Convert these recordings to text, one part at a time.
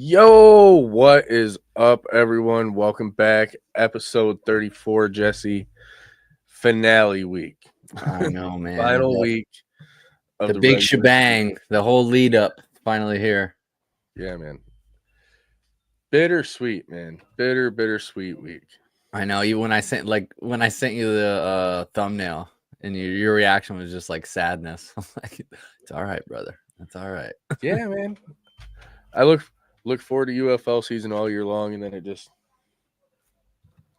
Yo, what is up, everyone? Welcome back. Episode 34, Jesse. Finale week. I know, man. Final week of the the big regular shebang, season. the whole lead up, finally here. Yeah, man. Bittersweet, man. Bittersweet week. I know. You when I sent you the thumbnail, and your reaction was just like sadness. I'm like, it's all right, brother. It's all right. Yeah, man. I look forward to UFL season all year long, and then it just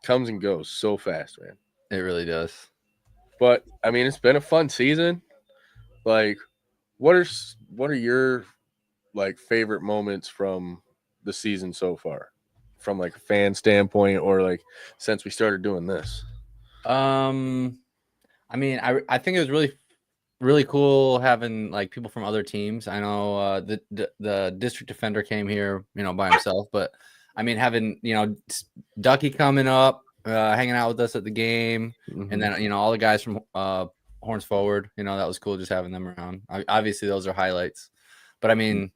comes and goes so fast, man. It really does. But I mean, it's been a fun season. Like, what are your favorite moments from the season so far, from like a fan standpoint, or like since we started doing this? I mean, I think it was really cool having like people from other teams. I know the district defender came here, by himself, but I mean having Ducky coming up, hanging out with us at the game, and then all the guys from Horns Forward, that was cool just having them around. Obviously, those are highlights, but I mean,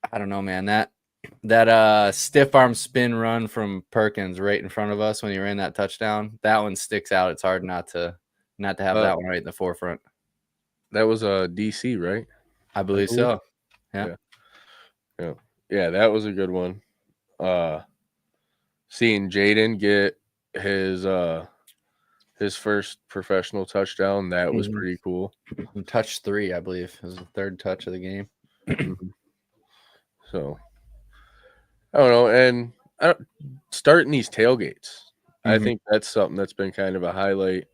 I don't know, man. That stiff arm spin run from Perkins right in front of us when he ran that touchdown, that one sticks out. It's hard not to have that one right in the forefront. That was a DC, right? I believe so. Yeah. That was a good one. Seeing Jaden get his first professional touchdown, that was pretty cool. Touch 3, I believe, is the third touch of the game. So I don't know, and starting these tailgates, I think that's something that's been kind of a highlight.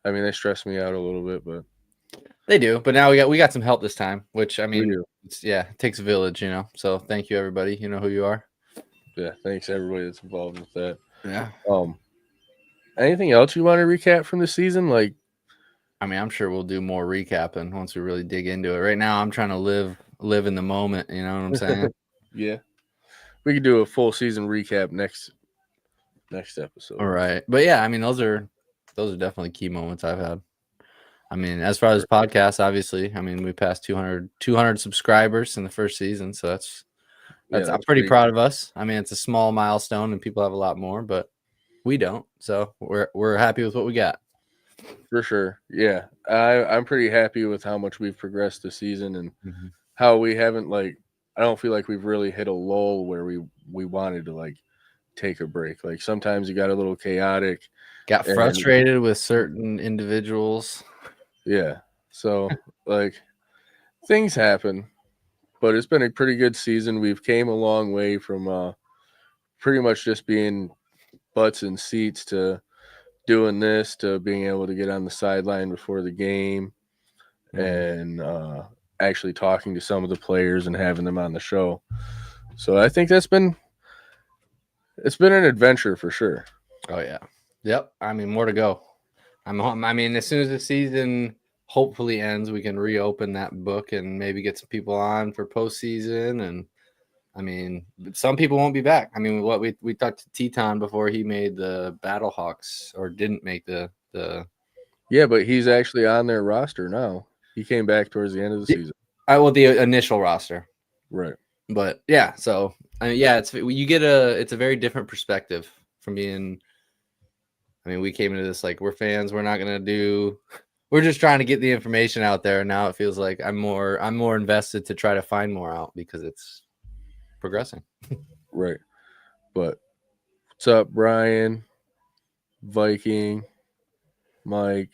I mean, they stress me out a little bit, but they do. But now we got some help this time, which I mean, it takes a village, So thank you, everybody. You know who you are. Yeah, thanks everybody that's involved with that. Yeah. Anything else you want to recap from the season? Like, I mean, I'm sure we'll do more recapping once we really dig into it. Right now, I'm trying to live in the moment. You know what I'm saying? Yeah, we could do a full season recap next episode. All right, but yeah, I mean, those are definitely key moments I've had. I mean, as far as podcasts, obviously, I mean, we passed 200 subscribers in the first season, so that's I'm pretty proud of us. I mean, it's a small milestone, and people have a lot more, but we don't. So we're happy with what we got. For sure, yeah. I'm pretty happy with how much we've progressed this season and how we haven't I don't feel like we've really hit a lull where we wanted to take a break. Like sometimes you got a little chaotic, got frustrated with certain individuals. Yeah, so things happen, but it's been a pretty good season. We've came a long way from pretty much just being butts in seats to doing this, to being able to get on the sideline before the game and actually talking to some of the players and having them on the show. So I think it's been an adventure for sure. Oh yeah. Yep. I mean, more to go. I mean, as soon as the season hopefully ends, we can reopen that book and maybe get some people on for postseason. And I mean, some people won't be back. I mean, we talked to Teton before he made the Battlehawks, or didn't make the. Yeah, but he's actually on their roster now. He came back towards the end of the season. The initial roster, right? But yeah, so I mean, yeah, it's a very different perspective from being. I mean, we came into this like we're fans. We're just trying to get the information out there. And now it feels like I'm more invested to try to find more out because it's progressing. Right. But what's up, Brian, Viking, Mike?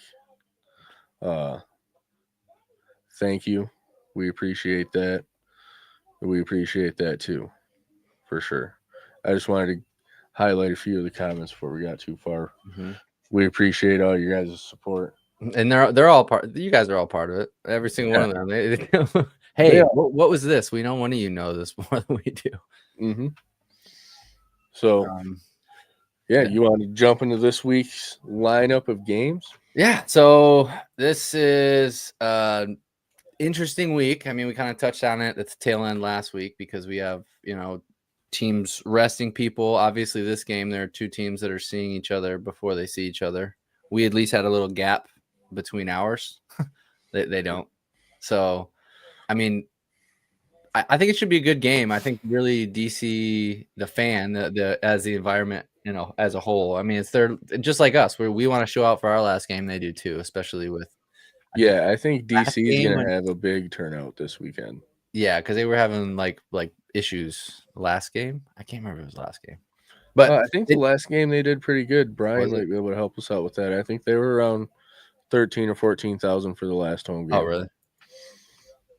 Thank you. We appreciate that. We appreciate that too, for sure. I just wanted to highlight a few of the comments before we got too far. We appreciate all you guys' support, and they're all part. You guys are all part of it. Every single one of them. Hey, what was this? We know one of you know this more than we do. So, you want to jump into this week's lineup of games? Yeah. So this is interesting week. I mean, we kind of touched on it at the tail end last week because we have teams resting people. Obviously, this game there are two teams that are seeing each other before they see each other. We at least had a little gap between ours. they don't. So, I mean, I think it should be a good game. I think really DC, the fan, as the environment, as a whole. I mean, they're just like us, where we want to show out for our last game. They do too, especially with I think Yeah, I think last DC is game gonna when have a big turnout this weekend. yeah, because they were having like issues last game. I can't remember if it was last game, but I think the it last game they did pretty good. Brian was it. might be able to help us out with that. I think they were around 13 or 14,000 for the last home Oh, game, really?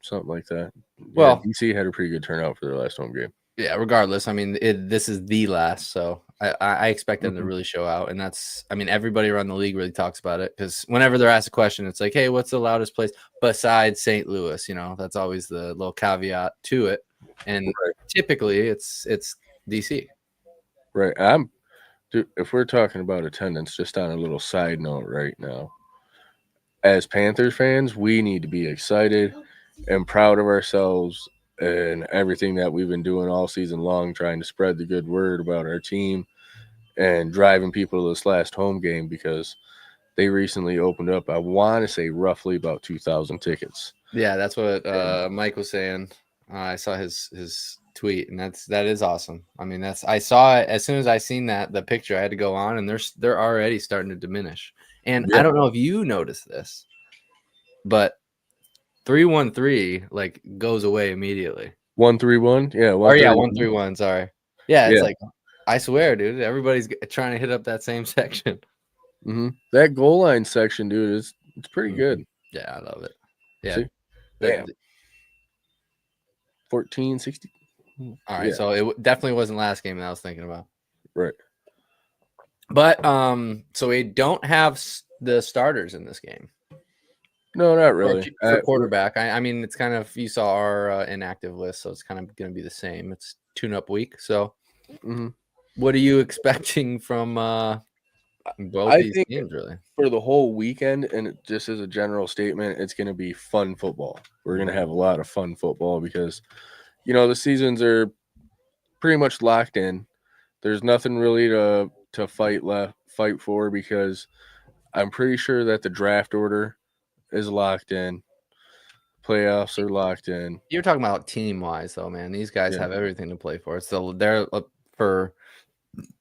something like that. Yeah, Well, DC had a pretty good turnout for their last home game. yeah. Regardless, I mean, this is the last, so I expect them to Mhm. really show out, and that's. I mean, everybody around the league really talks about it because whenever they're asked a question, it's like, "Hey, what's the loudest place besides St. Louis?" That's always the little caveat to it, and Right, typically it's DC. right. Dude, if we're talking about attendance, just on a little side note right now, as Panthers fans, we need to be excited and proud of ourselves and everything that we've been doing all season long, trying to spread the good word about our team and driving people to this last home game because they recently opened up, I want to say, roughly about 2,000 tickets. Yeah, that's what And Mike was saying. I saw his tweet, and that is awesome. I mean, I saw it as soon as I seen the picture. I had to go on, and they're already starting to diminish. And I yeah, don't know if you noticed this, but 313 like goes away immediately. 131, yeah, Or yeah, 131, 131. Sorry. Yeah, it's yeah. like I swear, dude. Everybody's trying to hit up that same section. That goal line section, dude, is it's pretty Mhm. good. Yeah, I love it. Yeah. See, bam, The, 14, 60. all right, Yeah, so it definitely wasn't last game that I was thinking about. right. But so we don't have the starters in this game No, not for really. quarterback. I mean, it's kind of you saw our inactive list, so it's kind of going to be the same. It's tune-up week. So, Mhm. what are you expecting from both I these think teams? Really? for the whole weekend, and just as a general statement, it's going to be fun football. We're going to Mhm. have a lot of fun football because, the seasons are pretty much locked in. There's nothing really to fight for because I'm pretty sure that the draft order is locked in. Playoffs are locked in. You're talking about team-wise, though, man. These guys Yeah. have everything to play for. So they're for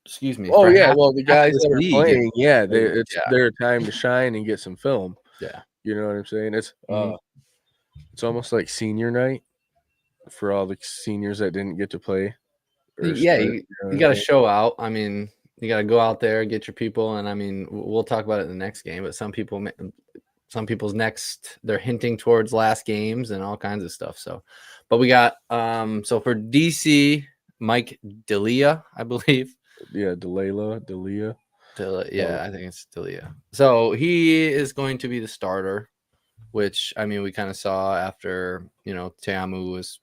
excuse me Oh for yeah, well the half of guys this that are league. playing, yeah, it's Yeah, their time to shine and get some film. yeah. You know what I'm saying? Mhm. It's almost like senior night for all the seniors that didn't get to play or Yeah, start. you, You know what you I'm got to saying? show out. I mean, you got to go out there, get your people, and I mean, we'll talk about it in the next game. But some people's next, they're hinting towards last games and all kinds of stuff. So, but we got so for DC, Mike Delia, I believe. Yeah, Delia. Yeah, I think it's Delia. So he is going to be the starter, which I mean, we kind of saw after Teamu was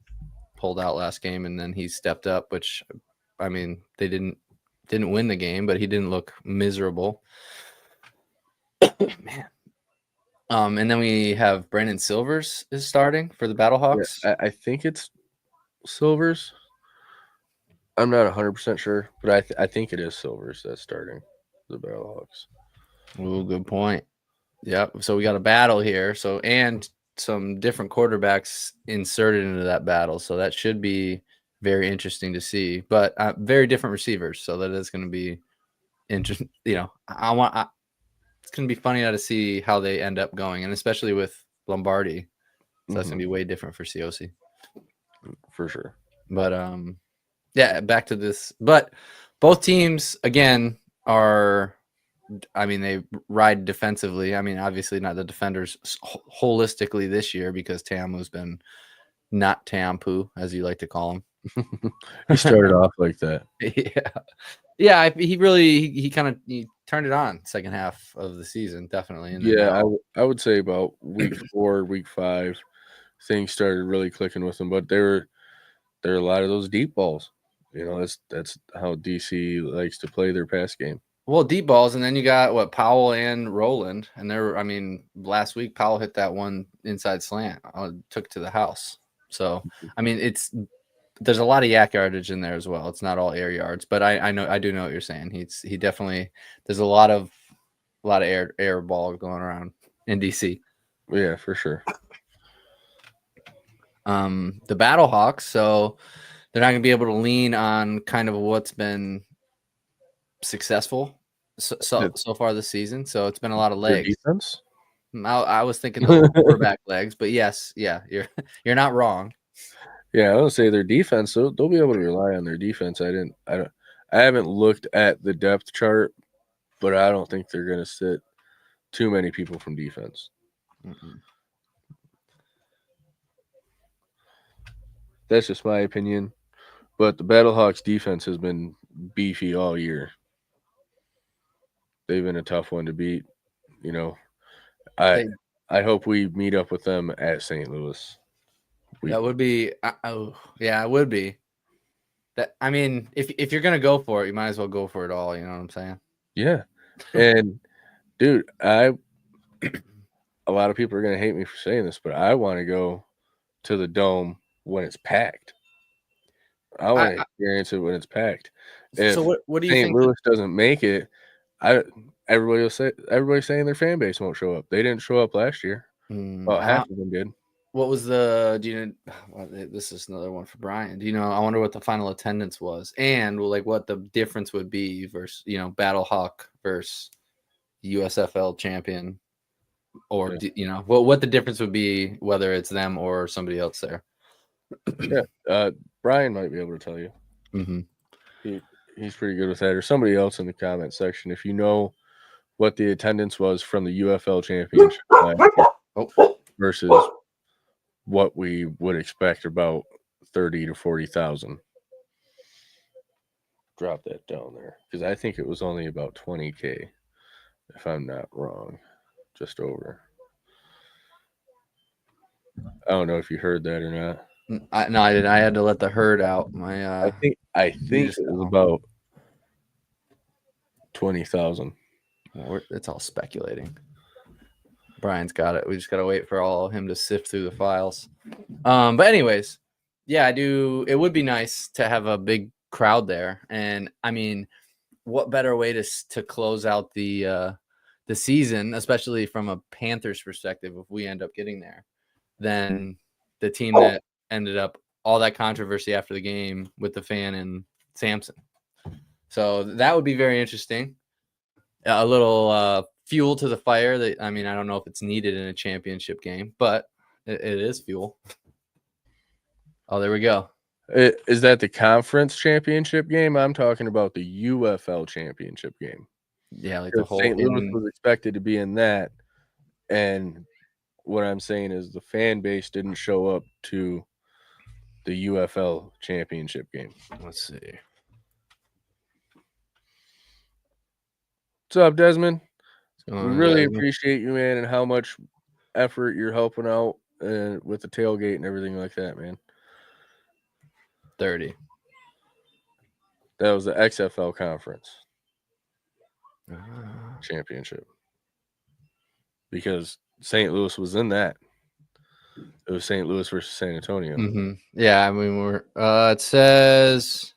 pulled out last game, and then he stepped up, which I mean they didn't win the game, but he didn't look miserable. Man. And then we have Brandon Silvers is starting for the Yeah, Battlehawks. I think it's Silvers. I'm not 100% sure, but I think it is Silvers that's starting the Battlehawks. Ooh, good point. Yep. So we got a battle here. So and some different quarterbacks inserted into that battle. So that should be very interesting to see. But very different receivers. So that is going to be interesting. It's going to be funny now to see how they end up going, and especially with Lombardi. So that's Hmm. going to be way different for COC. For sure. But yeah, back to this. But both teams again are. I mean, they ride defensively. I mean, obviously not the defenders holistically this year because Tamu's been not Tampu, as you like to call He him. started off like that. Yeah, yeah. He really he kind of he turned it on second half of the season, definitely, and then Yeah, now. I would say about week 4, week 5, things started really clicking with him. But there are a lot of those deep balls. That's how DC likes to play their pass game. Well, deep balls, and then you got what Powell and Roland, and I mean, last week Powell hit that one inside slant, took it to the house. So, I mean, there's a lot of yak yardage in there as well. It's not all air yards, but I do know what you're saying. He definitely there's a lot of air ball going around in DC. Yeah, for sure. the Battlehawks, so they're not going to be able to lean on kind of what's been successful so far this season. So it's been a lot of Their legs. defense? I was thinking the quarterback legs, but yes, yeah, you're not wrong. Yeah, I would say their defense. They'll be able to rely on their defense. I haven't looked at the depth chart, but I don't think they're going to sit too many people from defense. Mm-mm. That's just my opinion. But the Battlehawks defense has been beefy all year. They've been a tough one to beat. You know, I I hope we meet up with them at St. Louis. That would be yeah, it would be. That I mean, if you're gonna go for it, you might as well go for it all. You know what I'm saying? Yeah, and dude, a lot of people are gonna hate me for saying this, but I want to go to the Dome when it's packed. I want to experience it when it's packed. If So what do you St. think? Louis doesn't make it, everybody's saying their fan base won't show up. They didn't show up last year. Well, half of them did. What was the? Do you know? Well, this is another one for Brian. Do you know? I wonder what the final attendance was, and like what the difference would be versus Battlehawk versus USFL champion, or Yeah. what the difference would be whether it's them or somebody else there. Yeah, Brian might be able to tell you. Mm-hmm. He's pretty good with that, or somebody else in the comment section. If you know what the attendance was from the UFL championship versus what we would expect, about 30 to 40,000. Drop that down there because I think it was only about 20K, if I'm not wrong, just over. I don't know if you heard that or not. No, I didn't. I had to let the herd out. My I think it was about 20,000. It's all speculating. Brian's got it. We just got to wait for all him to sift through the files. But anyways, yeah, I do. It would be nice to have a big crowd there, and I mean, what better way to close out the season, especially from a Panthers perspective, if we end up getting there, than the team that ended up all that controversy after the game with the fan and Samson. So that would be very interesting. A little fuel to the fire. That I mean, I don't know if it's needed in a championship game, but it is fuel. Oh, there we go. Is that the conference championship game? I'm talking about the UFL championship game. Yeah, like the whole St. Louis was expected to be in that, and what I'm saying is the fan base didn't show up to the UFL championship game. Let's see. What's up, Desmond? We really appreciate you, man, and how much effort you're helping out with the tailgate and everything like that, man. 30. That was the XFL conference championship because St. Louis was in that. It was St. Louis versus San Antonio. Mm-hmm. Yeah, I mean it says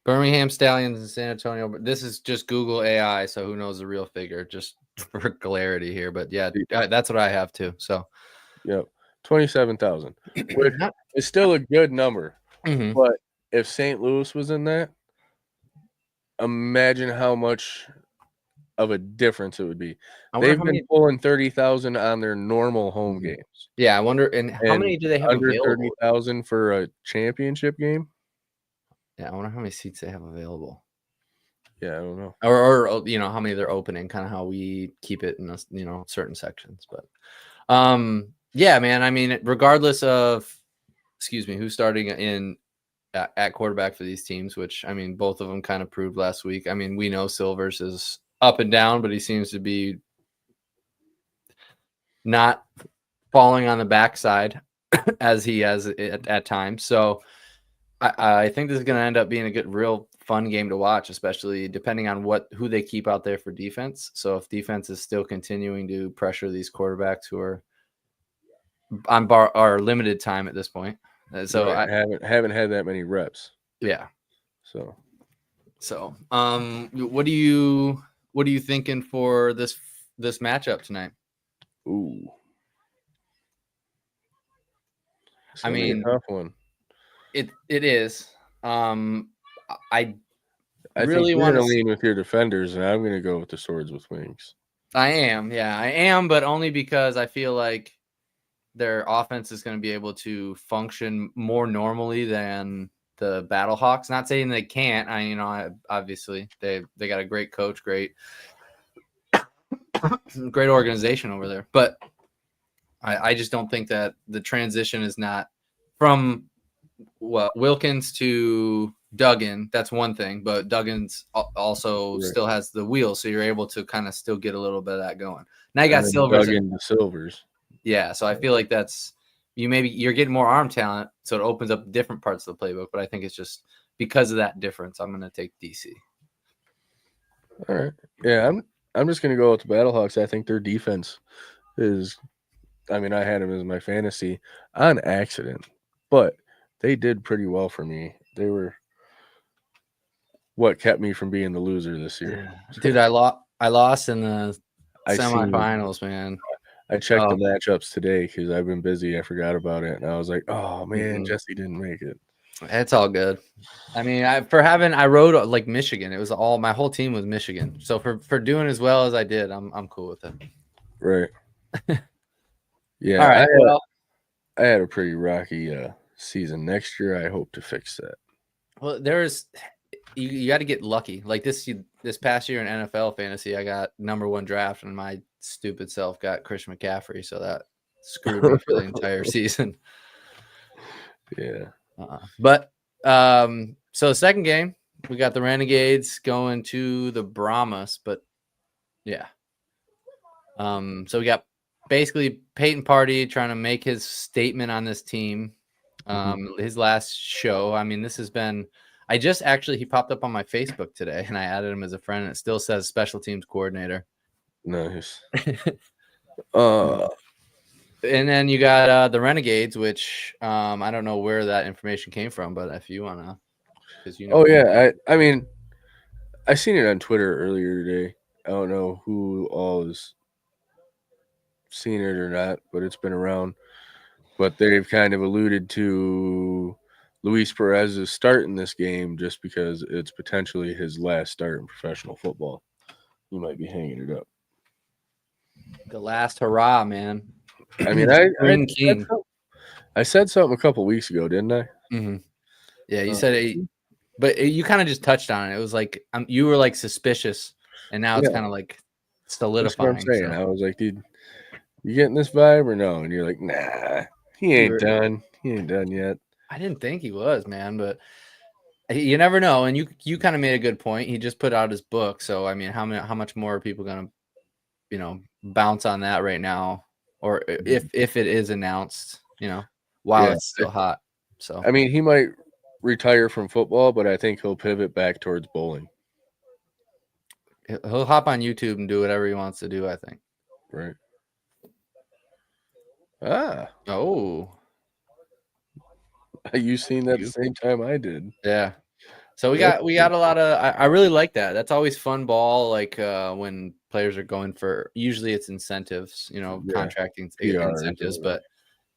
Birmingham Stallions and San Antonio, but this is just Google AI, so who knows the real figure, just for clarity here. But yeah, that's what I have too. So, yep, 27,000, which is still a good number. Mm-hmm. But if St. Louis was in that, imagine how much of a difference it would be. They've been pulling 30,000 on their normal home games. Yeah, I wonder, and how many do they have under available? 30,000 for a championship game? Yeah, I wonder how many seats they have available. Yeah, I don't know. Or how many they're opening, kind of how we keep it in certain sections. But yeah, man, I mean, regardless of who's starting at quarterback for these teams, which I mean, both of them kind of proved last week. I mean, we know Silvers is up and down, but he seems to be not falling on the backside as he has at times. So I think this is going to end up being a real fun game to watch, especially depending on who they keep out there for defense. So if defense is still continuing to pressure these quarterbacks who are on our limited time at this point. So right. I haven't had that many reps. Yeah. So what are you thinking for this matchup tonight? Ooh. It's I gonna be a mean, tough one. it is. I I think really you're want gonna to. lean with your defenders, and I'm gonna go with the swords with wings. I am, yeah, I am, but only because I feel like their offense is going to be able to function more normally than the Battlehawks. Not saying they can't. Obviously they got a great coach, great organization over there, but I just don't think that the transition is not from Wilkins to Duggan. That's one thing, but Duggan's also Right. still has the wheel, so you're able to kind of still get a little bit of that going. Now you And got then Silvers. dug into Silvers. Yeah, so I feel like you're getting more arm talent, so it opens up different parts of the playbook. But I think it's just because of that difference, I'm going to take DC. All right. Yeah, I'm just gonna go with the Battlehawks. I think their defense is. I mean, I had them as my fantasy on accident, but they did pretty well for me. They were what kept me from being the loser this year. Dude, So I lost in the I seen. semifinals, man. I checked the Oh, matchups today because I've been busy. I forgot about it, and I was like, "Oh man, mm-mm. Jesse didn't make it." It's all good. I mean, I rode like Michigan. It was all my whole team was Michigan. So for doing as well as I did, I'm cool with it. Right. All Yeah, right. Well, I had a pretty rocky season. Next year, I hope to fix that. there's you got to get lucky. Like this past year in NFL fantasy, I got #1 draft, and my stupid self got Christian McCaffrey, so that screwed me for the entire season. Yeah. But so the second game, we got the Renegades going to the Brahmas, but yeah. So we got basically Peyton Party trying to make his statement on this team. His last show. I mean, this has been. He popped up on my Facebook today, and I added him as a friend, and it still says special teams coordinator. Nice. And then you got the Renegades, which I don't know where that information came from, but if you wanna, because Oh yeah, I mean, I seen it on Twitter earlier today. I don't know who all has seen it or not, but it's been around. But they've kind of alluded to Luis Perez is starting this game just because it's potentially his last start in professional football. He might be hanging it up. the last hurrah, man. I mean, Spring King. I said something a couple weeks ago, didn't I? Mm-hmm. Yeah, you said it, but you kind of just touched on it. It was like you were like suspicious, and now it's kind of like That's what I'm solidifying. saying. I was like, dude, you getting this vibe or no? And you're like, nah, he ain't done. He ain't done yet. I didn't think he was, man, but you never know. And you kind of made a good point. He just put out his book, so I mean, how much more are people gonna, bounce on that right now, or if it is announced, while it's still hot. So I mean, he might retire from football, but I think he'll pivot back towards bowling. he'll hop on YouTube and do whatever he wants to do, I think. Right. Oh, you seen that the same time I did. Yeah. So we got a lot of I really like that. That's always fun ball, like when players are going for, usually it's incentives, contracting incentives, but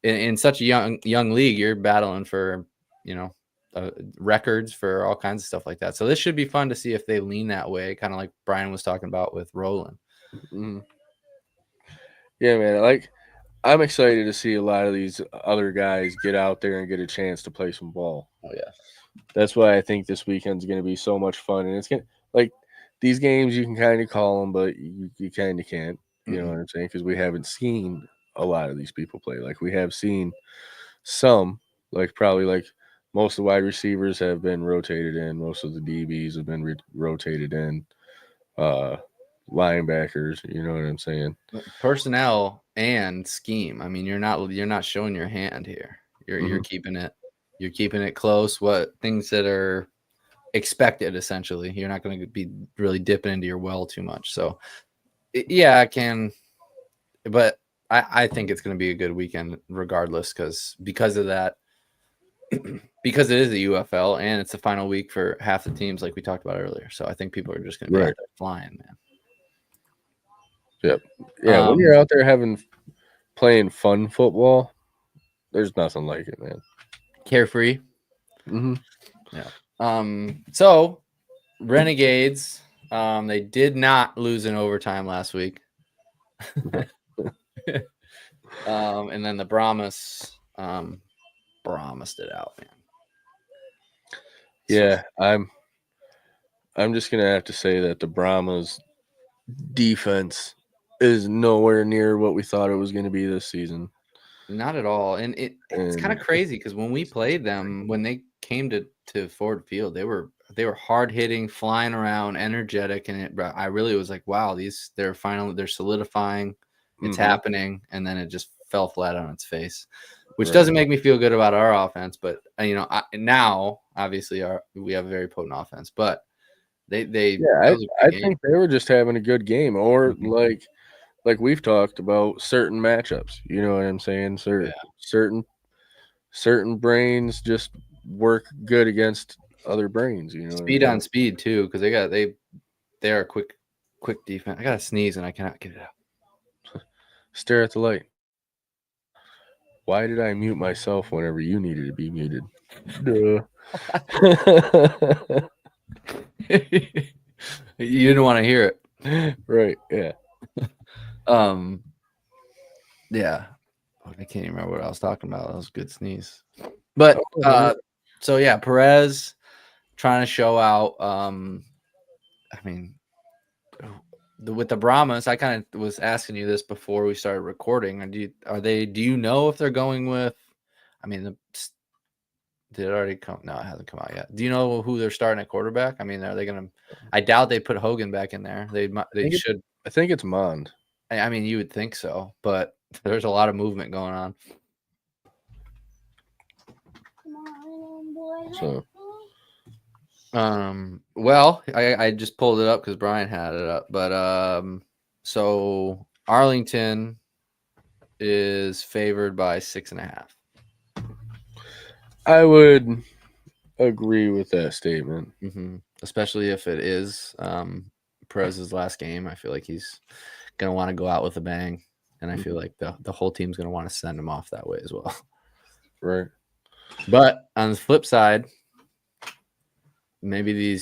in such a young league, you're battling for, records for all kinds of stuff like that. So this should be fun to see if they lean that way, kind of like Brian was talking about with Roland. Mm-hmm. Yeah, man. I'm excited to see a lot of these other guys get out there and get a chance to play some ball. Oh yeah. That's why I think this weekend's going to be so much fun, and it's going to these games you can kind of call them, but you kind of can't. You know what I'm saying? Because we haven't seen a lot of these people play. Like we have seen some, probably most of the wide receivers have been rotated in. Most of the DBs have been rotated in. Linebackers, you know what I'm saying? Personnel and scheme. I mean, you're not showing your hand here. You're keeping it close. What things that are expected, essentially. You're not going to be really dipping into your well too much. So yeah, I can, but I think it's going to be a good weekend regardless, because of that, because it is the UFL and it's the final week for half the teams, like we talked about earlier. So I think people are just going to be out there flying, man. Yep. Yeah, when you're out there playing fun football, There's nothing like it, man. Carefree. Mm-hmm. Yeah. So Renegades, they did not lose in overtime last week. And then the Brahmas Brahmas it out, man. Yeah, I'm just gonna have to say that the Brahmas defense is nowhere near what we thought it was going to be this season. Not at all. And it's kind of crazy because when we played them, when they came to Ford Field, they were hard hitting, flying around, energetic, and I really was like, wow, they're solidifying, it's happening, and then it just fell flat on its face, which doesn't make me feel good about our offense. But now obviously we have a very potent offense, but I think they were just having a good game, or like we've talked about certain matchups. You know what I'm saying? Certain brains just work good against other brains. You know, speed on speed too, because they are quick defense. I gotta sneeze and I cannot get it out. Stare at the light. Why did I mute myself whenever you needed to be muted? Duh. You didn't want to hear it, right? Yeah. Yeah. I can't even remember what I was talking about. That was a good sneeze. But so yeah, Perez trying to show out. I mean, with the Brahmas, I kind of was asking you this before we started recording. Do you know if they're going with? I mean, did it already come? No, it hasn't come out yet. Do you know who they're starting at quarterback? I mean, are they gonna? I doubt they put Hogan back in there. They should. I think it's Mond. I mean, you would think so, but there's a lot of movement going on. So, well, I just pulled it up because Brian had it up, but so Arlington is favored by 6.5. I would agree with that statement, especially if it is Perez's last game. I feel like he's gonna want to go out with a bang, and I feel like the whole team's gonna want to send him off that way as well. Right. But on the flip side, maybe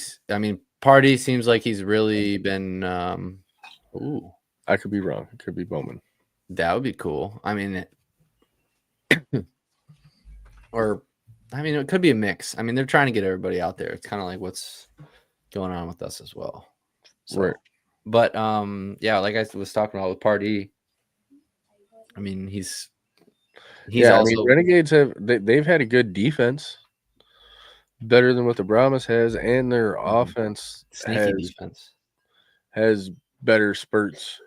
Party seems like he's really been. I could be wrong. It could be Bowman. That would be cool. I mean, it could be a mix. I mean, they're trying to get everybody out there. It's kind of like what's going on with us as well. So, right. But yeah, like I was talking about with Party. I mean, he's also. I mean, Renegades they've had a good defense, better than what the Brahmas has, and their offense has better spurts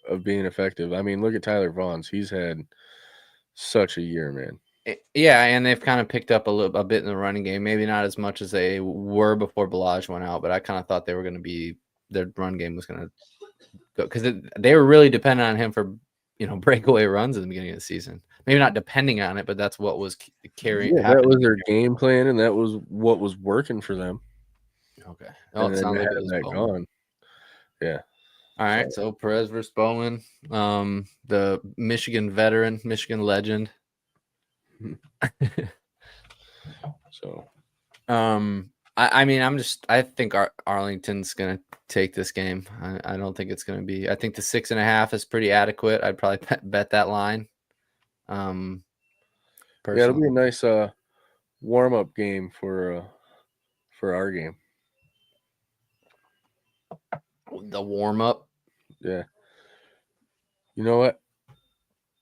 of being effective. I mean, look at Tyler Vaughn's. He's had such a year, man. Yeah, and they've kind of picked up a bit in the running game. Maybe not as much as they were before Balaj went out, but I kind of thought they were going to be their run game was going to go because they were really dependent on him for breakaway runs in the beginning of the season. Maybe not depending on it, but that's what was carrying. Yeah, that was their game plan, and that was what was working for them. Okay. Oh, it sounds like it was that gone. Yeah. All right. So Perez versus Bowman, the Michigan veteran, Michigan legend. So, I think Arlington's gonna take this game. I don't think it's gonna be. I think the 6.5 is pretty adequate. I'd probably bet that line. Yeah, it'll be a nice warm up game for our game. The warm up. Yeah. You know what?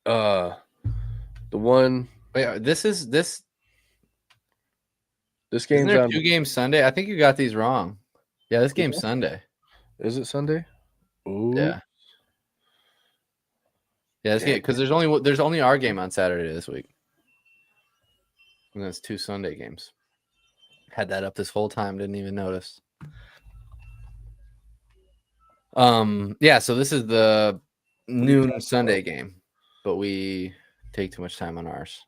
The one. Wait, this game's on 2 games Sunday. I think you got these wrong. Yeah, this game's Sunday. Is it Sunday? Ooh. Yeah. Yeah, this game because there's only our game on Saturday this week, and that's 2 Sunday games. Had that up this whole time, didn't even notice. Yeah, so this is the noon Sunday game, but we take too much time on ours.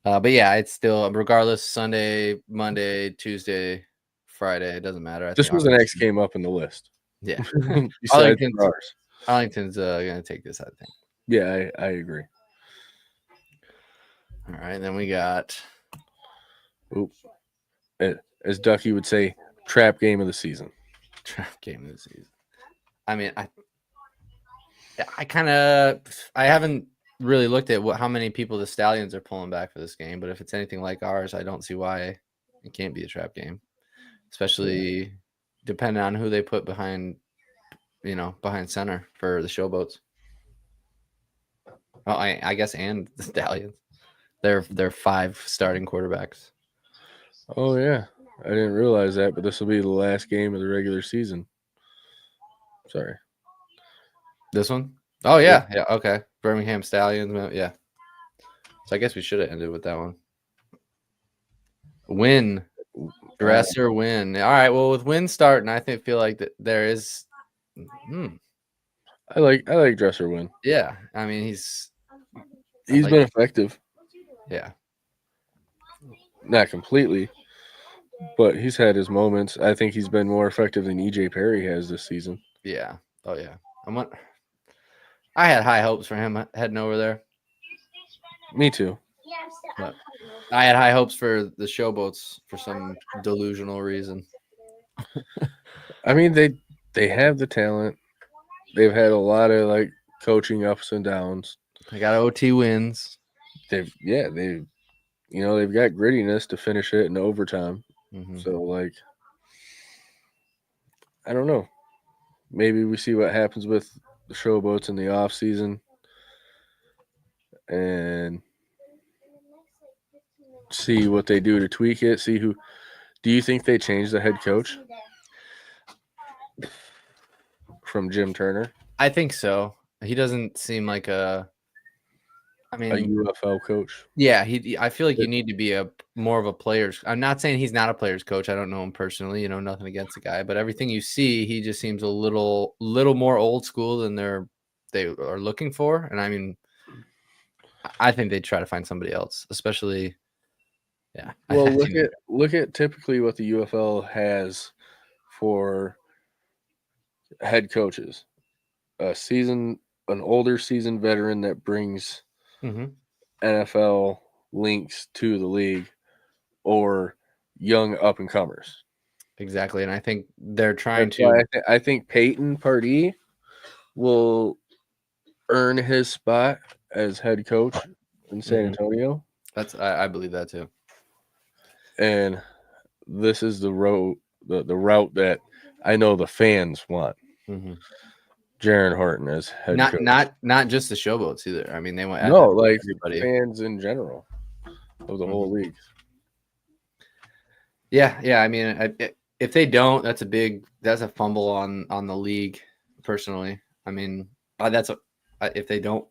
But yeah, it's still regardless Sunday, Monday, Tuesday, Friday. It doesn't matter. This was the next game up in the list. Yeah, Arlington's gonna take this, I think. Yeah, I agree. All right, then we got Oop. As Ducky would say, trap game of the season. trap game of the season. I mean, I haven't really looked at how many people the Stallions are pulling back for this game, but if it's anything like ours, I don't see why it can't be a trap game, especially depending on who they put behind center for the Showboats. Oh, I guess, and the Stallions. They're 5 starting quarterbacks. Oh yeah, I didn't realize that, but this will be the last game of the regular season. Sorry. This one? Oh yeah, yeah. Okay, Birmingham Stallions. Yeah. So I guess we should have ended with that one. Win, Dresser win. All right. Well, with win starting, I feel like that there is. I like Dresser win. Yeah, I mean he's been effective. Yeah. Not completely, but he's had his moments. I think he's been more effective than EJ Perry has this season. Yeah. Oh yeah. I had high hopes for him heading over there. Me too. But I had high hopes for the Showboats for some delusional reason. I mean, they have the talent. They've had a lot of like coaching ups and downs. They got OT wins. They've got grittiness to finish it in overtime. Mm-hmm. So like, I don't know. Maybe we see what happens with the Showboats in the off season, and see what they do to tweak it. See who. Do you think they changed the head coach from Jim Turner? I think so. He doesn't seem like a UFL coach. Yeah, I feel like you need to be more of a player's. I'm not saying he's not a player's coach. I don't know him personally, nothing against the guy, but everything you see, he just seems a little more old school than they are looking for. And I mean, I think they try to find somebody else, especially. Yeah. Well, look at typically what the UFL has for head coaches. An older seasoned veteran that brings NFL links to the league, or young up and comers. Exactly, and I think they're trying to. I think Peyton Pardee will earn his spot as head coach in San Antonio. I believe that too. And this is the route that I know the fans want. Jaron Horton as head coach. Not just the Showboats either. I mean, they want everybody. Fans in general of the whole league. Yeah. I mean, if they don't, that's a fumble on the league. Personally, I mean, if they don't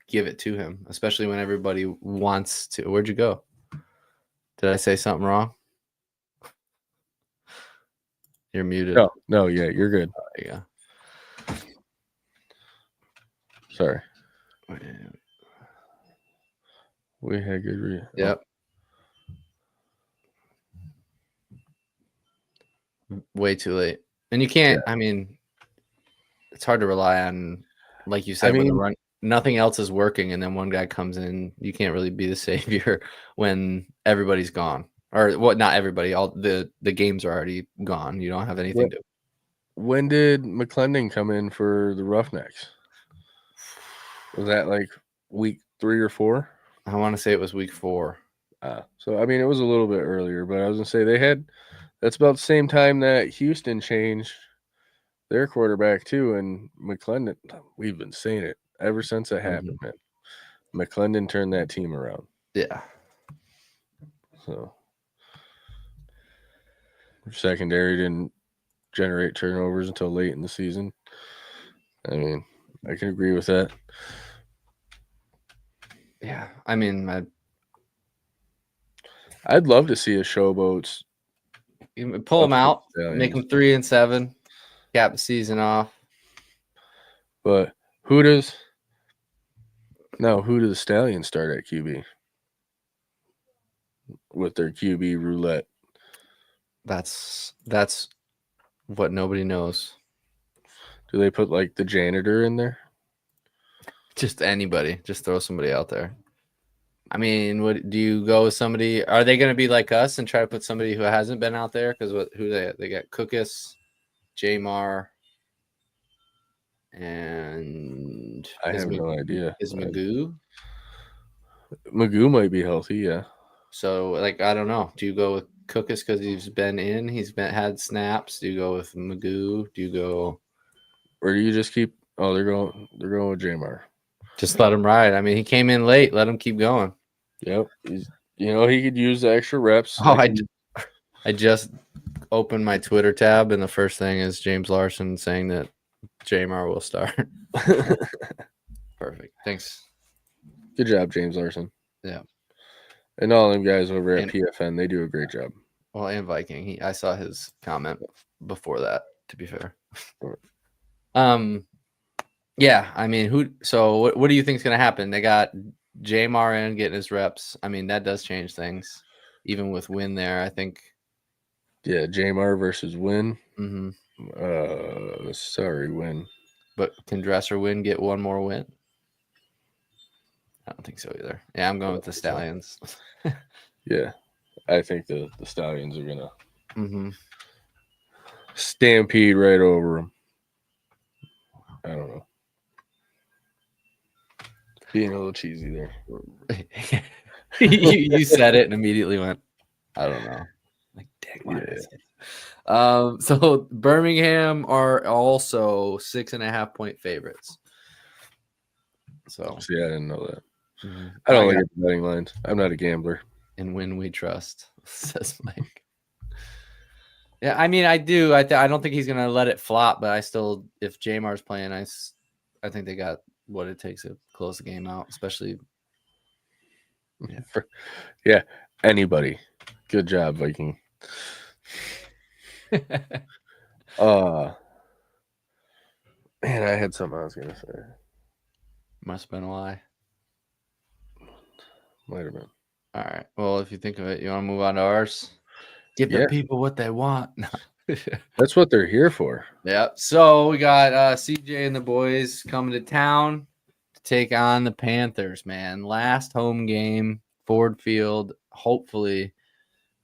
give it to him, especially when everybody wants to. Where'd you go? Did I say something wrong? You're muted. No, yeah, you're good. There you go. Sorry. We had good read. Yep. Way too late. And you can't, I mean, it's hard to rely on, like you said, when nothing else is working and then one guy comes in. You can't really be the savior when everybody's gone. Or what? Not everybody. All the games are already gone. You don't have anything to. When did McClendon come in for the Roughnecks? Was that like week 3 or 4? I want to say it was week 4. So I mean, it was a little bit earlier, but I was gonna say that's about the same time that Houston changed their quarterback too, and McClendon. We've been saying it ever since it happened, man. McClendon turned that team around. Yeah. So secondary didn't generate turnovers until late in the season. I mean, I can agree with that. Yeah, I mean, I'd love to see a Showboats pull them out, make them 3-7, cap the season off. But who do the Stallions start at QB with their QB roulette? That's what nobody knows. Do they put like the janitor in there? Just anybody. Just throw somebody out there. I mean, what do you go with somebody? Are they going to be like us and try to put somebody who hasn't been out there? Because who they got? Cookus, Jamar, and I have no idea. Is Magoo. Magoo might be healthy, yeah. So like I don't know. Do you go with Cookus because he's been in? Had snaps. Do you go with Magoo? Do you go? Or do you just keep? Oh, they're going with Jamar. Just let him ride. I mean, he came in late. Let him keep going. Yep, he could use the extra reps. Oh, I just opened my Twitter tab, and the first thing is James Larson saying that Jamar will start. Perfect. Thanks. Good job, James Larson. Yeah. And all them guys over at PFN, they do a great job. Well, and Viking. I saw his comment before that, to be fair. Yeah, I mean, so what do you think is going to happen? They got Jamar in getting his reps. I mean, that does change things, even with Win there, I think. Yeah, Jamar versus Win. Mm-hmm. Sorry, Win. But can Dresser Win get one more win? I don't think so either. Yeah, I'm going with the Stallions. Yeah, I think the Stallions are gonna Mm-hmm. stampede right over them. I don't know. Being a little cheesy there. you said it and immediately went, I don't know. Like, dang, why did I say it? So Birmingham are also 6.5-point favorites. So see, I didn't know that. mm-hmm. I don't look at the betting lines. I'm not a gambler. And when we trust, says Mike. Yeah, I mean, I do. I don't think he's gonna let it flop, but I still, if Jamar's playing, I think they got what it takes to close the game out, especially. Yeah, anybody. Good job, Viking. Man, I had something I was gonna say. Must have been a lie. Might have been. All right. Well, if you think of it, you want to move on to ours? Give the people what they want. That's what they're here for. Yeah. So we got CJ and the boys coming to town to take on the Panthers, man. Last home game, Ford Field. Hopefully,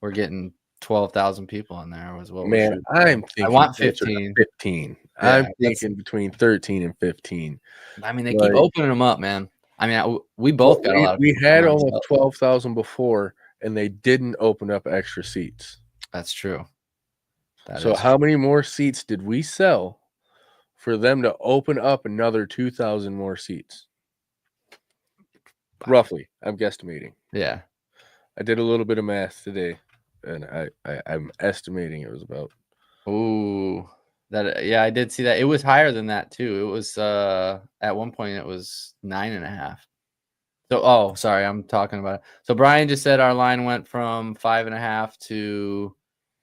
we're getting 12,000 people in there. Was what man, I'm thinking. I want 15. 15. Yeah, I'm thinking between 13 and 15. I mean, they keep opening them up, man. I mean, we both got a lot of. We had almost 12,000 before, and they didn't open up extra seats. That's true. So how many more seats did we sell for them to open up another 2,000 more seats? Roughly, I'm guesstimating. Yeah. I did a little bit of math today, and I'm estimating it was about. Ooh, yeah, I did see that. It was higher than that too. It was at one point it was 9.5. So sorry, I'm talking about it. So Brian just said our line went from 5.5 to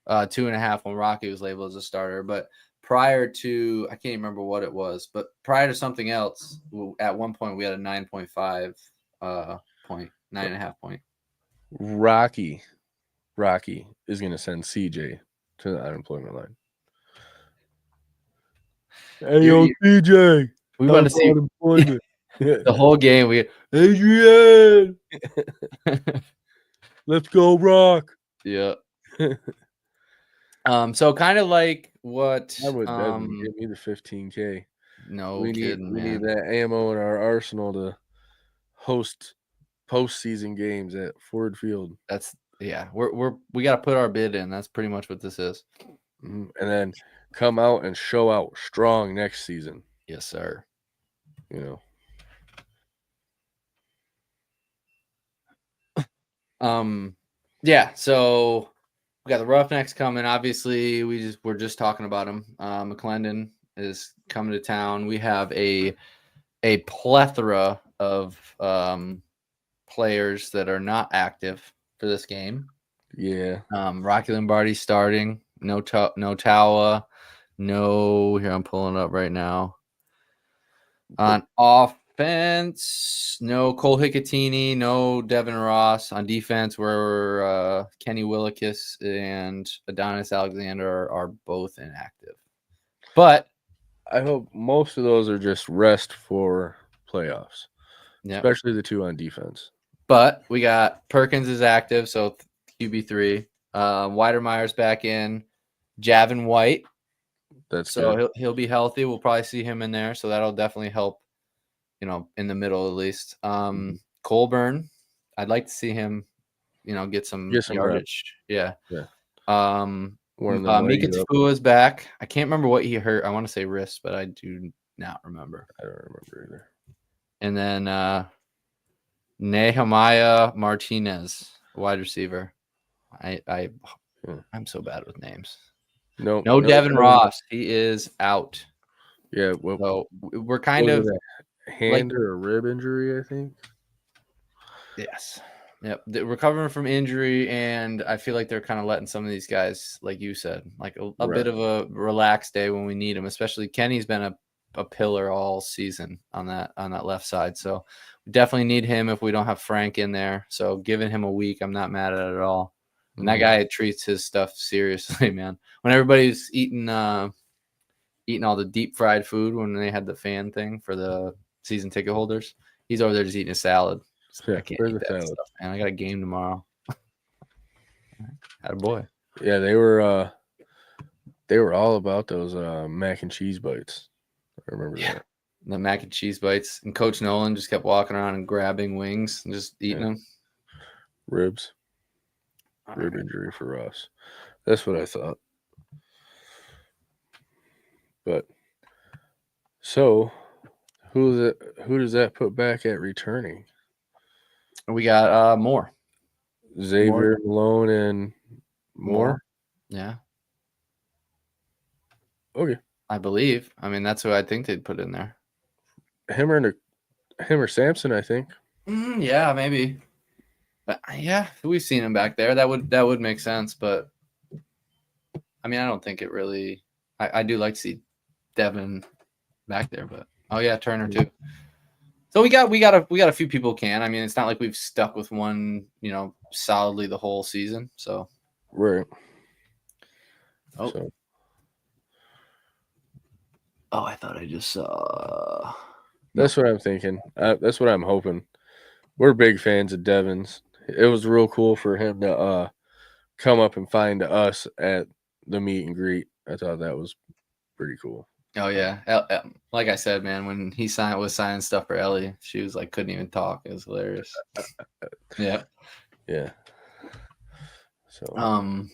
2.5 when Rocky was labeled as a starter, but prior to, I can't remember what it was, but prior to something else, at one point we had a 9.5 point, 9.5 point. Rocky is going to send CJ to the unemployment line. Hey, yo, CJ. We want to see unemployment. The whole game. Adrian, let's go, Rock. Yeah. So kind of like what that would give me the 15K. No, we need that ammo in our arsenal to host postseason games at Ford Field. That's we got to put our bid in. That's pretty much what this is. And then come out and show out strong next season. Yes, sir. You know. Yeah. So we got the Roughnecks coming. Obviously, we're just talking about them. McClendon is coming to town. We have a plethora of players that are not active for this game. Yeah. Rocky Lombardi starting. No Tawa. No. Here, I'm pulling it up right now. On offense, no Cole Hicatini, no Devin Ross. On defense, where Kenny Willikis and Adonis Alexander are both inactive. But I hope most of those are just rest for playoffs, especially the two on defense. But we got Perkins is active, so QB3. Weidermeyer's back in. Javin White. That's So good. he'll be healthy. We'll probably see him in there. So that'll definitely help, in the middle at least. Colburn, I'd like to see him, get some Get some reps. yardage. Yeah. Yeah. Mika Warm them legs up. Tafua is back. I can't remember what he hurt. I want to say wrist, but I do not remember. I don't remember either. And then Nehemiah Martinez, wide receiver. I'm so bad with names. No Devin Ross. He is out. Yeah. So Well, we're kind of a hand or a rib injury, I think. yes. Yep. They're recovering from injury, and I feel like they're kind of letting some of these guys, like you said, like a bit of a relaxed day when we need them. Especially Kenny's been a pillar all season on that left side. So we definitely need him if we don't have Frank in there. So giving him a week, I'm not mad at it at all. And that guy treats his stuff seriously, man. When everybody's eating all the deep fried food when they had the fan thing for the season ticket holders, he's over there just eating a salad. Yeah, I can't eat that stuff, man. I got a game tomorrow. Had a boy. Yeah, they were all about those mac and cheese bites. I remember that. The mac and cheese bites. And Coach Nolan just kept walking around and grabbing wings and just eating them. Ribs. Rib injury for us. That's what I thought. But so who does that put back at returning? We got Moore. Xavier Malone and Moore. Yeah. Okay. I believe. I mean, that's who I think they'd put in there. Him or Sampson, I think. Yeah, maybe. But yeah, we've seen him back there. That would make sense. But I mean, I don't think it really. I do like to see Devin back there, but Turner too. So we got a few people can. I mean, it's not like we've stuck with one, solidly the whole season. So right. Oh. So. Oh, I thought I just saw. That's what I'm thinking. That's what I'm hoping. We're big fans of Devin's. It was real cool for him to come up and find us at the meet and greet. I thought that was pretty cool. Oh yeah, like I said, man, when he was signing stuff for Ellie, she was like couldn't even talk. It was hilarious. Yeah. So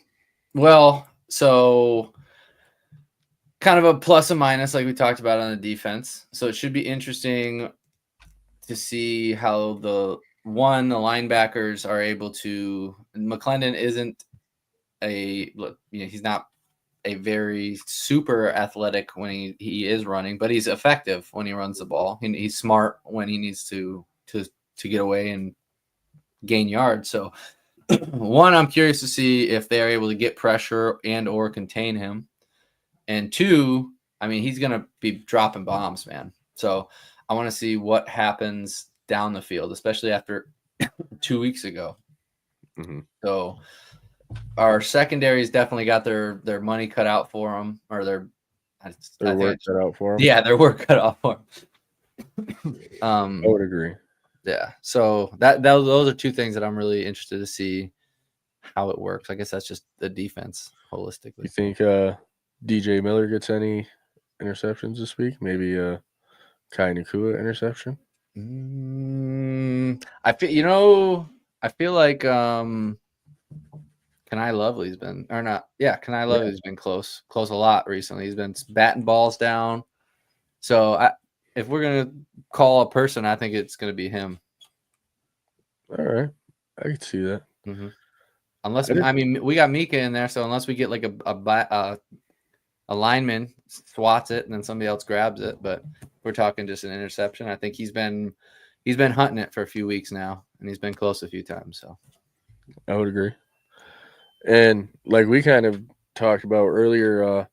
well, so kind of a plus and minus, like we talked about on the defense. So it should be interesting to see how the linebackers are able to. McClendon isn't he's not a very super athletic when he is running, but he's effective when he runs the ball. He's smart when he needs to get away and gain yards. So one, I'm curious to see if they're able to get pressure and or contain him. And two, I mean, he's going to be dropping bombs, man. So I want to see what happens down the field, especially after 2 weeks ago. Mm-hmm. So our secondary's definitely got their money cut out for them, or their work cut out for them. Yeah, their work cut out for them. I would agree. Yeah, so those are two things that I'm really interested to see how it works. I guess that's just the defense holistically. You think DJ Miller gets any interceptions this week? Maybe Kai Nakua interception? I feel like Kanai Lovely's been Kanai Lovely's been close a lot recently. He's been batting balls down. So if we're gonna call a person, I think it's gonna be him. All right, I can see that. Mm-hmm. Unless we got Mika in there, so unless we get like a lineman swats it and then somebody else grabs it, but we're talking just an interception. I think he's been hunting it for a few weeks now, and he's been close a few times. So I would agree. And like we kind of talked about earlier,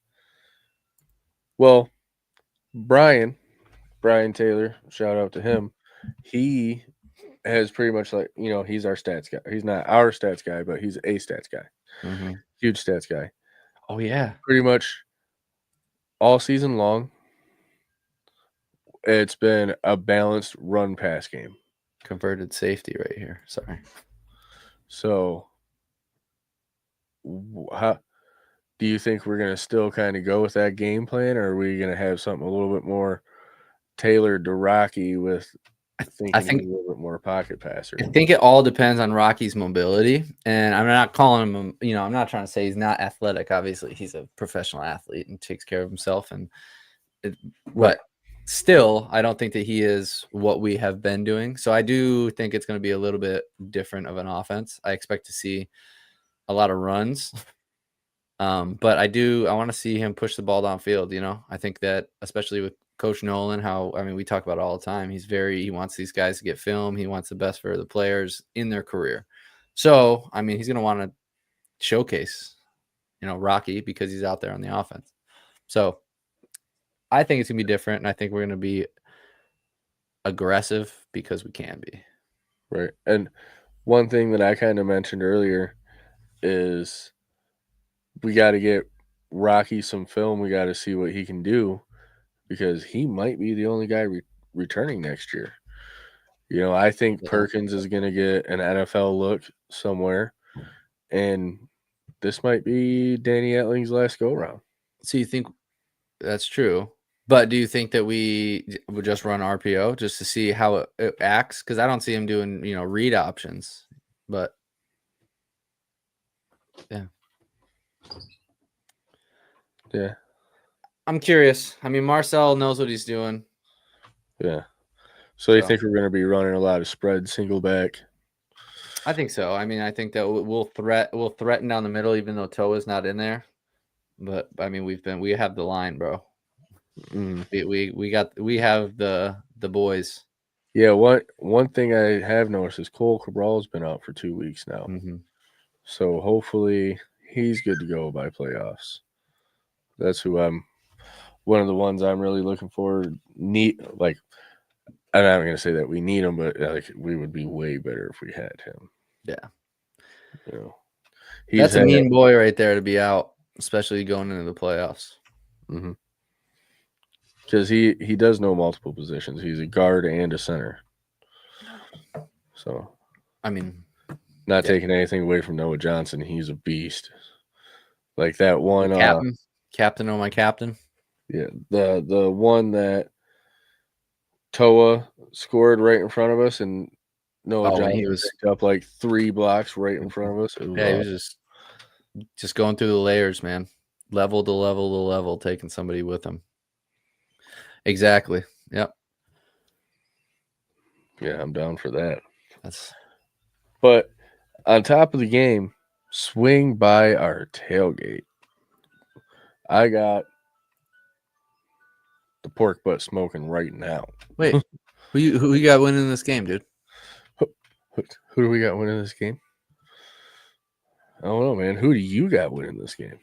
Brian Taylor, shout out to him. He has pretty much he's our stats guy. He's not our stats guy, but he's a stats guy. Mm-hmm. Huge stats guy. Oh yeah. Pretty much all season long, it's been a balanced run pass game. Converted safety right here. Sorry. So, how do you think we're going to still kind of go with that game plan, or are we going to have something a little bit more tailored to Rocky with I thinking he's think a little bit more pocket passer? I think it all depends on Rocky's mobility, and I'm not calling him. I'm not trying to say he's not athletic. Obviously, he's a professional athlete and takes care of himself. Right. But still, I don't think that he is what we have been doing. So I do think it's going to be a little bit different of an offense. I expect to see a lot of runs. But I want to see him push the ball downfield. I think that especially with Coach Nolan, we talk about it all the time. He wants these guys to get film. He wants the best for the players in their career. So, he's going to want to showcase, Rocky because he's out there on the offense. So I think it's going to be different. And I think we're going to be aggressive because we can be. Right. And one thing that I kind of mentioned earlier is we got to get Rocky some film. We got to see what he can do because he might be the only guy returning next year. I think Perkins is going to get an NFL look somewhere, and this might be Danny Etling's last go round. So you think that's true? But do you think that we would just run RPO just to see how it acts? Because I don't see him doing, read options. But yeah. Yeah. I'm curious. Marcel knows what he's doing. Yeah. So you think we're going to be running a lot of spread single back? I think so. I think that we'll threaten down the middle, even though Toa's not in there. But we have the line, bro. Mm. We have the boys. Yeah, one thing I have noticed is Cole Cabral's been out for 2 weeks now. Mm-hmm. So hopefully he's good to go by playoffs. That's who one of the ones I'm really looking for. I'm not going to say that we need him, but we would be way better if we had him. Yeah. That's a mean boy right there to be out, especially going into the playoffs. Mm-hmm. Because he does know multiple positions. He's a guard and a center. So, not taking anything away from Noah Johnson. He's a beast. Like that one. Captain, oh my captain. Yeah, the one that Toa scored right in front of us, and Noah Johnson he was picked up like 3 blocks right in front of us. He was just going through the layers, man. Level to level to level, taking somebody with him. Exactly. Yep. Yeah, I'm down for that. That's But on top of the game, swing by our tailgate. I got the pork butt smoking right now. Wait, who you got winning this game, dude? Who do we got winning this game? I don't know, man. Who do you got winning this game?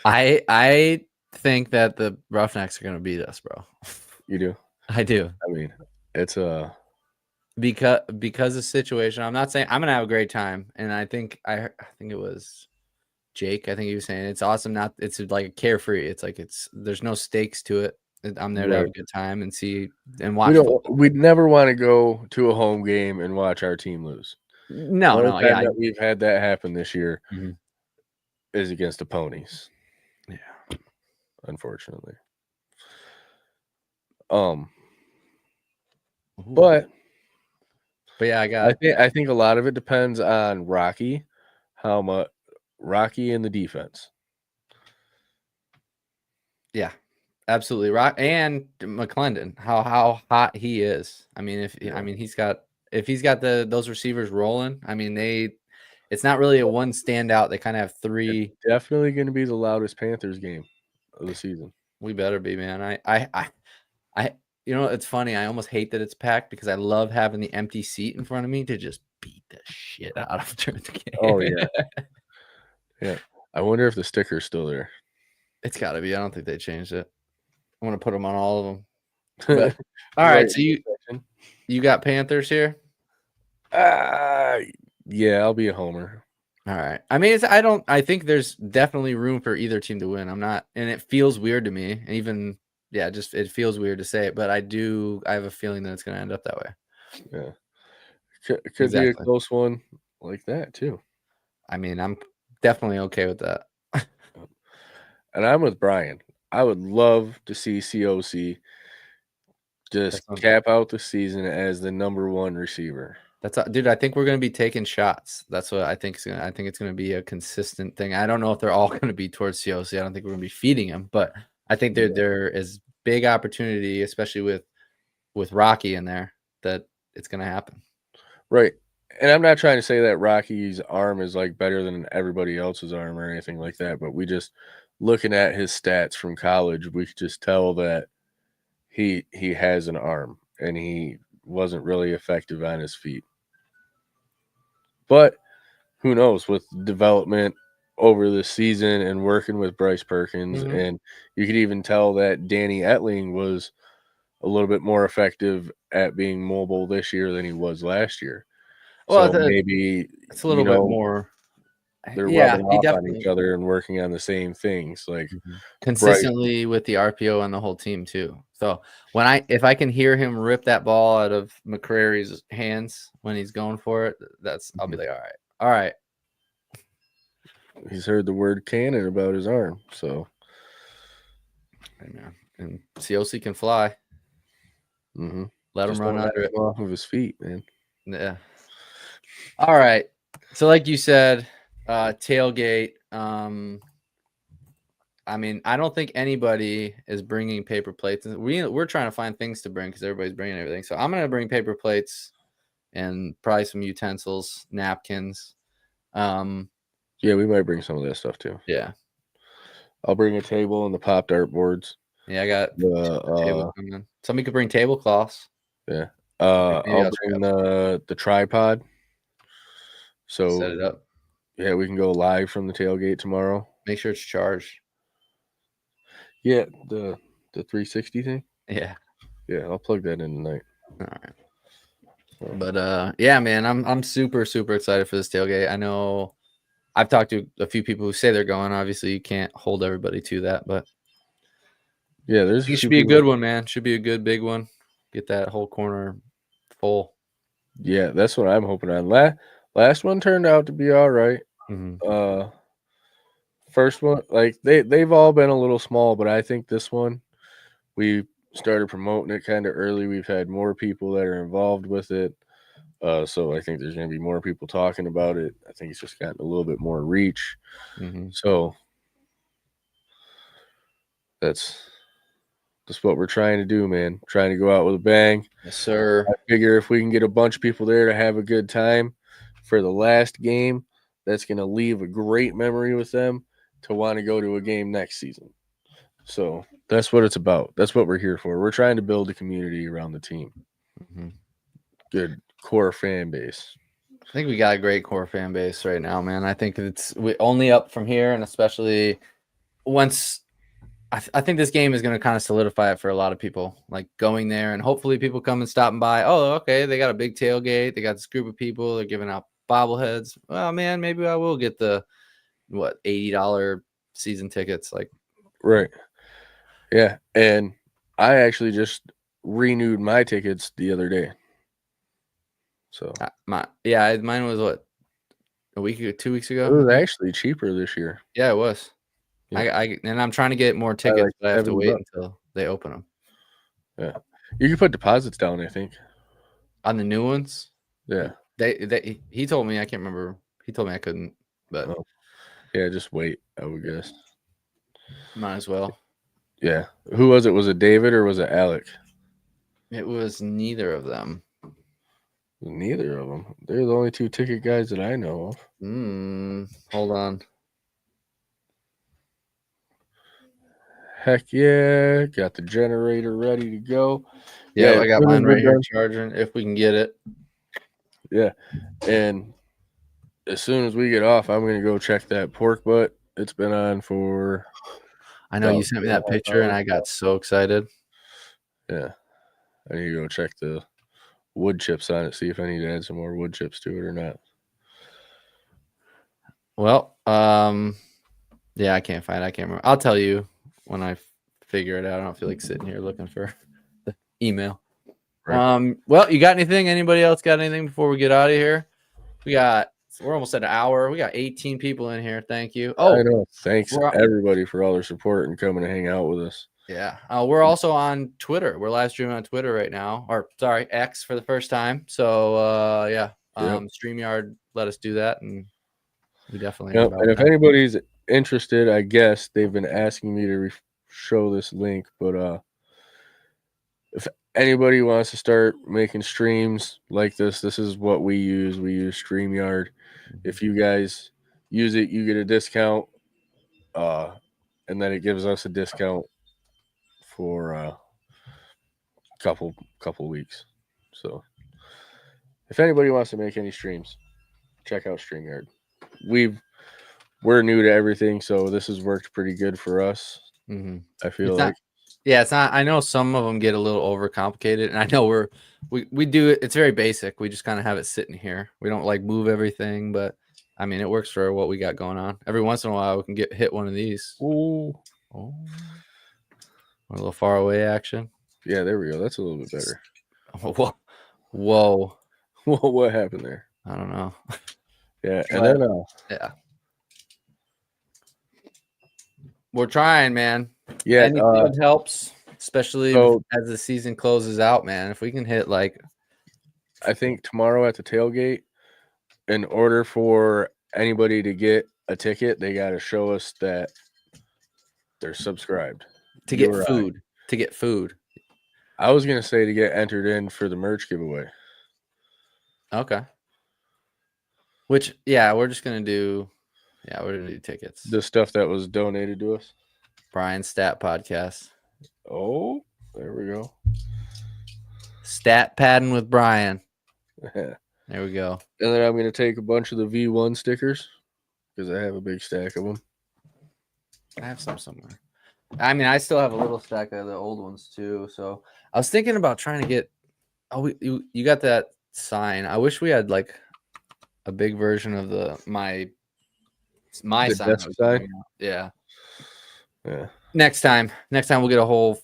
I think that the Roughnecks are going to beat us, bro. You do? I do. It's a because of situation. I'm not saying I'm going to have a great time, and I think it was Jake. I think he was saying it's awesome. It's like a carefree. It's like there's no stakes to it. I'm there to have a good time and see and watch. We'd never want to go to a home game and watch our team lose. No, that we've had that happen this year is against the Ponies. Yeah, unfortunately. But yeah, I think a lot of it depends on Rocky, how much Rocky and the defense. Yeah, absolutely. Rock and McClendon, how hot he is. If he's got those receivers rolling, it's not really a one standout. They kind of have 3. It's definitely going to be the loudest Panthers game of the season. We better be, man. It's funny. I almost hate that it's packed because I love having the empty seat in front of me to just beat the shit out of during the game. Oh yeah, yeah. I wonder if the sticker's still there. It's got to be. I don't think they changed it. I'm gonna put them on all of them. But, all right, so you got Panthers here? Yeah, I'll be a homer. All right. I think there's definitely room for either team to win. And it feels weird to me. And even, it feels weird to say it, but I have a feeling that it's going to end up that way. Yeah. Could be a Exactly. close one like that too. I mean, I'm definitely okay with that. And I'm with Brian. I would love to see COC just That's cap out the season as the number one receiver. dude. I think we're gonna be taking shots. That's what I think. I think it's gonna be a consistent thing. I don't know if they're all gonna be towards COC. I don't think we're gonna be feeding him, but I think Yeah. there is big opportunity, especially with Rocky in there, that it's gonna happen. Right. And I'm not trying to say that Rocky's arm is like better than everybody else's arm or anything like that, but we just looking at his stats from college, we could just tell that he has an arm and he wasn't really effective on his feet. But who knows with development over the season and working with Bryce Perkins, Mhm. and you could even tell that Danny Etling was a little bit more effective at being mobile this year than he was last year. Well, So maybe, it's a little bit more. they're Yeah, rubbing he off on each definitely other and working on the same things. Like Bryce, consistently with the RPO and the whole team too. So if I can hear him rip that ball out of McCrary's hands when he's going for it, I'll be like, all right, he's heard the word cannon about his arm. So and COC can fly. Let him just run don't knock under it. him off of his feet, man. Yeah. All right. So like you said, tailgate. I mean, I don't think anybody is bringing paper plates. We're trying to find things to bring because everybody's bringing everything. So I'm gonna bring paper plates and probably some utensils, napkins. Yeah, we might bring some of that stuff too. Yeah, I'll bring a table and the pop dart boards. yeah. I got The table coming. Somebody could bring tablecloths. yeah. Maybe I'll I'll bring grab some. the tripod. Set So it up. yeah, we can go live from the tailgate tomorrow. Make sure it's charged. Yeah, the 360 thing. Yeah. Yeah, I'll plug that in tonight. All right. But yeah, man, I'm super super excited for this tailgate. I know I've talked to a few people who say they're going. Obviously, you can't hold everybody to that, but Yeah, there's a it few should be a people. good one, man. Should be a good big one. Get that whole corner full. Yeah, that's what I'm hoping on. Last one turned out to be all right. Uh, first one, like they've all been a little small, but I think this one we started promoting it kind of early. We've had more people that are involved with it. So I think there's going to be more people talking about it. I think it's just gotten a little bit more reach. So that's what we're trying to do, man. Trying to go out with a bang. Yes, sir. I figure if we can get a bunch of people there to have a good time for the last game, that's going to leave a great memory with them to want to go to a game next season. So that's what it's about. That's what we're here for. We're trying to build a community around the team. Good core fan base. I think we got a great core fan base right now, man. I think it's only up from here, and especially once I think this game is going to kind of solidify it for a lot of people, like going there, and hopefully people come and stopping by. Oh, okay, they got a big tailgate. They got this group of people. They're giving out bobbleheads. Well, man, maybe I will get the $80 season tickets. Like, Right. Yeah. And I actually just renewed my tickets the other day. So mine was what, a week ago, 2 weeks ago. it was actually cheaper this year. Yeah, it was. Yeah. And I'm trying to get more By tickets, like but I have to wait $70. until they open them. Yeah. You can put deposits down, I think. On the new ones? Yeah. He told me, I can't remember. He told me I couldn't, but yeah, just wait, I would guess. might as well. Yeah. Who was it? Was it David or was it Alec? It was neither of them. Neither of them. They're the only two ticket guys that I know of. Hold on. Heck yeah. Got the generator ready to go. Yeah, I got mine right here done, charging if we can get it. Yeah. And as soon as we get off, I'm going to go check that pork butt. It's been on for. I know you sent me that picture and I got so excited. Yeah. I need to go check the wood chips on it, see if I need to add some more wood chips to it or not. Well, yeah, I can't find it. I can't remember. I'll tell you when I figure it out. I don't feel like sitting here looking for the email. Right. Well, you got anything? Anybody else got anything before we get out of here? We're almost at an hour. We got 18 people in here. Thank you. I Oh, know. Thanks we're everybody for all their support and coming to hang out with us. yeah. We're also on Twitter. We're live streaming on Twitter right now, or sorry, X for the first time. So yeah, Yep. StreamYard let us do that, and we definitely Yep. about And if that. anybody's interested, I guess they've been asking me to show this link, but if anybody wants to start making streams like this is what we use. We use StreamYard. If you guys use it, you get a discount, and then it gives us a discount for a couple weeks. So if anybody wants to make any streams, check out StreamYard. We're new to everything, so this has worked pretty good for us. Mm-hmm. I feel It's like. not, yeah, it's not. I know some of them get a little overcomplicated, and I know we do it. It's very basic. We just kind of have it sitting here. We don't like move everything, but I mean, it works for what we got going on. Every once in a while, we can hit one of these. Ooh. Oh, a little far away action. Yeah, there we go. That's a little bit better. Whoa. What happened there? I don't know. Yeah, and then yeah, we're trying, man. yeah, Anything helps, especially so as the season closes out, man. If we can hit like, I think tomorrow at the tailgate, in order for anybody to get a ticket, they got to show us that they're subscribed. to get food. I was gonna say to get entered in for the merch giveaway. Okay. Which, yeah, we're gonna do tickets. The stuff that was donated to us. Brian's Stat Podcast. Oh, there we go. Stat padding with Brian. Yeah. There we go. And then I'm gonna take a bunch of the V1 stickers because I have a big stack of them. I have some somewhere. I mean, I still have a little stack of the old ones too. So I was thinking about trying to get. Oh, you got that sign? I wish we had like a big version of my The sign. desk sign? Yeah. Yeah. Next time we'll get a whole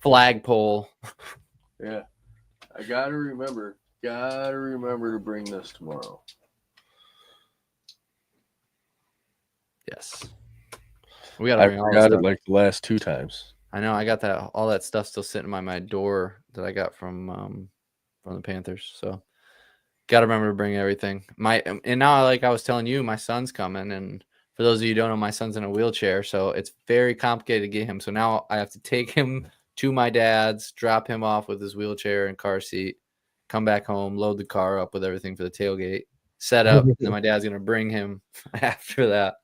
flagpole. Yeah. I gotta remember to bring this tomorrow. Yes. We gotta I bring all forgot this it like the last 2 times. I know. I got all that stuff still sitting by my door that I got from the Panthers. So got to remember to bring everything. And now, like I was telling you, my son's coming, and for those of you who don't know, my son's in a wheelchair, so it's very complicated to get him. So now I have to take him to my dad's, drop him off with his wheelchair and car seat, come back home, load the car up with everything for the tailgate, set up, and then my dad's gonna bring him after that.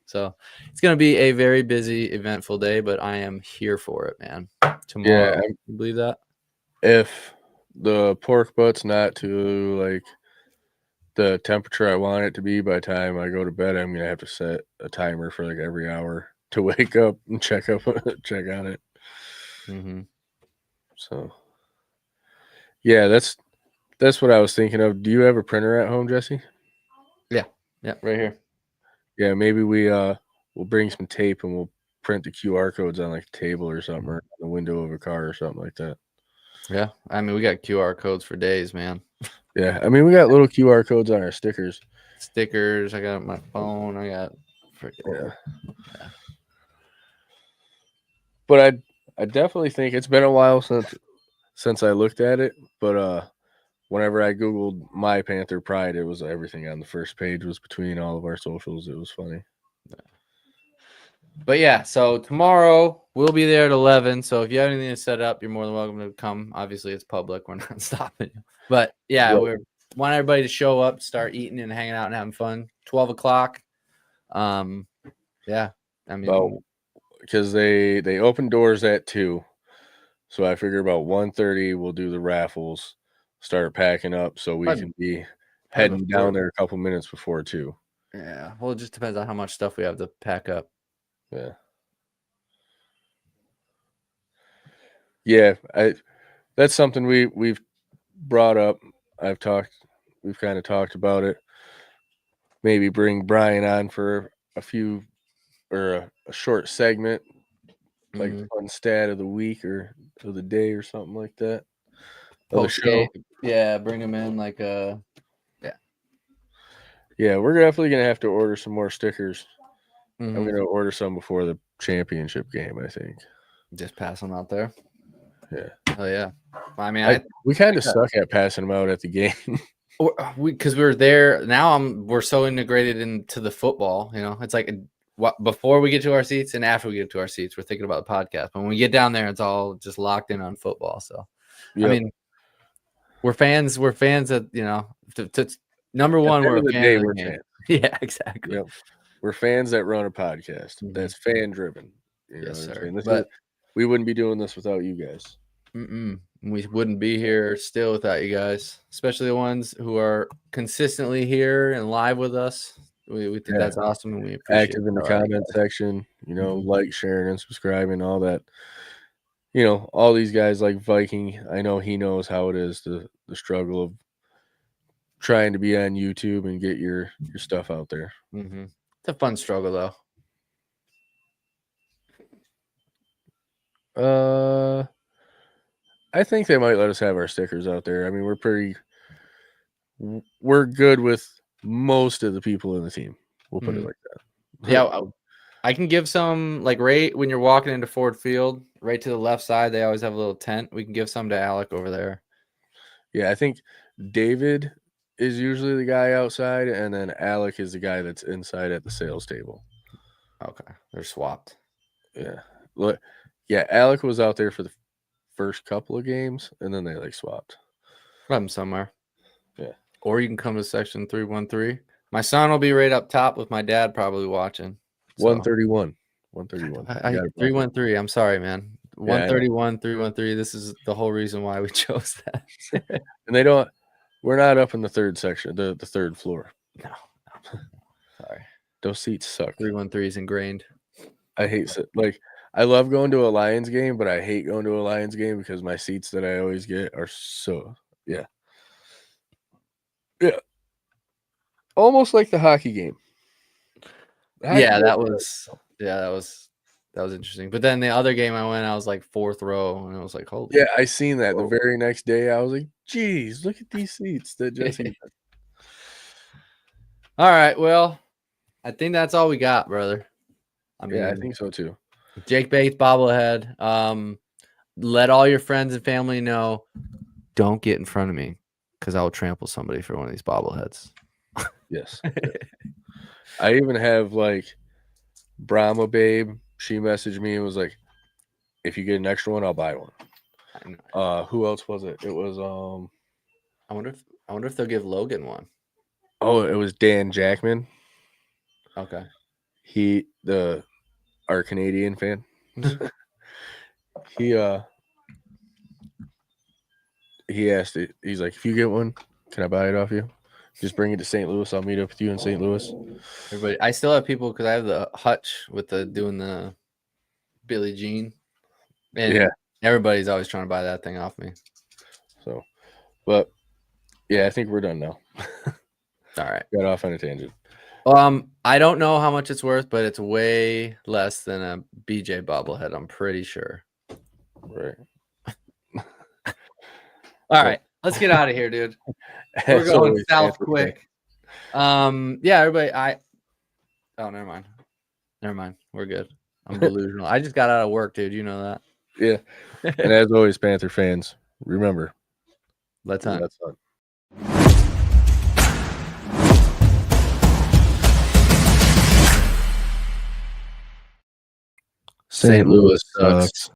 So it's going to be a very busy, eventful day, but I am here for it, man. Tomorrow. Yeah, You believe that? if the pork butt's not to like the temperature I want it to be by the time I go to bed, I'm gonna have to set a timer for like every hour to wake up and check on it. Mm-hmm. So yeah, that's what I was thinking of. Do you have a printer at home, Jesse? Yeah, right here. Yeah, maybe we'll bring some tape and we'll print the QR codes on like a table or something, or on the window of a car or something like that. Yeah, I mean, we got QR codes for days, man. Yeah, I mean, we got little QR codes on our stickers. Stickers. I got my phone. I got Yeah. But I definitely think it's been a while since I looked at it. But whenever I googled my Panther Pride, it was everything on the first page was between all of our socials. It was funny. But yeah, so tomorrow we'll be there at 11. So if you have anything to set up, you're more than welcome to come. Obviously, it's public. We're not stopping you. But yeah, Right. we want everybody to show up, start eating and hanging out and having fun. 12 o'clock. Yeah. I mean, because they open doors at 2. So I figure about 1:30 we'll do the raffles, start packing up so we can be heading down there a couple minutes before 2. Yeah. Well, it just depends on how much stuff we have to pack up. Yeah. Yeah, that's something we've brought up. We've kind of talked about it. Maybe bring Brian on for a few or a short segment, like fun stat of the week or of the day or something like that. post game. Yeah, bring them in like Yeah, we're definitely gonna have to order some more stickers. Mhm. I'm gonna order some before the championship game, I think. Just pass them out there. Yeah. Oh yeah. I mean, We kind of suck at passing them out at the game. because we were there. Now we're so integrated into the football. You know, it's like before we get to our seats and after we get to our seats, we're thinking about the podcast. But when we get down there, it's all just locked in on football. So, Yep. I mean, we're fans. We're fans of, you know, number one, we're a fan of the game. Fans. Yeah, exactly. Yep. We're fans that run a podcast. Mhm. That's fan driven. Yes, sir. We wouldn't be doing this without you guys. We wouldn't be here still without you guys, especially the ones who are consistently here and live with us. We think that's awesome, and we appreciate active in the comment section. You know, like, sharing, and subscribing, all that. You know, all these guys like Viking. I know he knows how it is, the struggle of trying to be on YouTube and get your stuff out there. It's a fun struggle, though. I think they might let us have our stickers out there. I mean, we're good with most of the people in the team. We'll put it like that. Yeah, I can give some, like, right when you're walking into Ford Field, right to the left side, they always have a little tent. We can give some to Alec over there. Yeah, I think David is usually the guy outside, and then Alec is the guy that's inside at the sales table. Okay, they're swapped. Yeah, look, yeah, Alec was out there for the first couple of games, and then they like swapped. Let him somewhere. Yeah, or you can come to section 313. My son will be right up top with my dad probably watching. So. 131. 131. 313. I'm sorry, man. 131, 313. This is the whole reason why we chose that. And we're not up in the third section, the third floor. No. Sorry. Those seats suck. 313 is ingrained. I hate I love going to a Lions game, but I hate going to a Lions game because my seats that I always get are so yeah. Almost like the hockey game. That was interesting. But then the other game I went, I was like fourth row, and I was like, holy. Yeah, I seen that. The very next day, I was like, geez, look at these seats that Jesse. All right, well, I think that's all we got, brother. I mean, I think so too. Jake Bates bobblehead. Let all your friends and family know. Don't get in front of me, because I will trample somebody for one of these bobbleheads. Yes. I even have like Brahma Babe. She messaged me and was like, if you get an extra one, I'll buy one. Who else was it? It was I wonder if they'll give Logan one. Oh, it was Dan Jackman. Okay. Our Canadian fan. He asked it. He's like, if you get one, can I buy it off you? Just bring it to St. Louis. I'll meet up with you in St. Louis. Everybody, I still have people because I have the hutch with doing the Billie Jean. And everybody's always trying to buy that thing off me. So, but yeah, I think we're done now. All right. Got off on a tangent. I don't know how much it's worth, but it's way less than a BJ bobblehead. I'm pretty sure. Right. All right. Let's get out of here, dude. We're going south quick. Everybody. Never mind. We're good. I'm delusional. I just got out of work, dude. You know that. Yeah. And as always, Panther fans, remember, let's hunt. St. Louis sucks.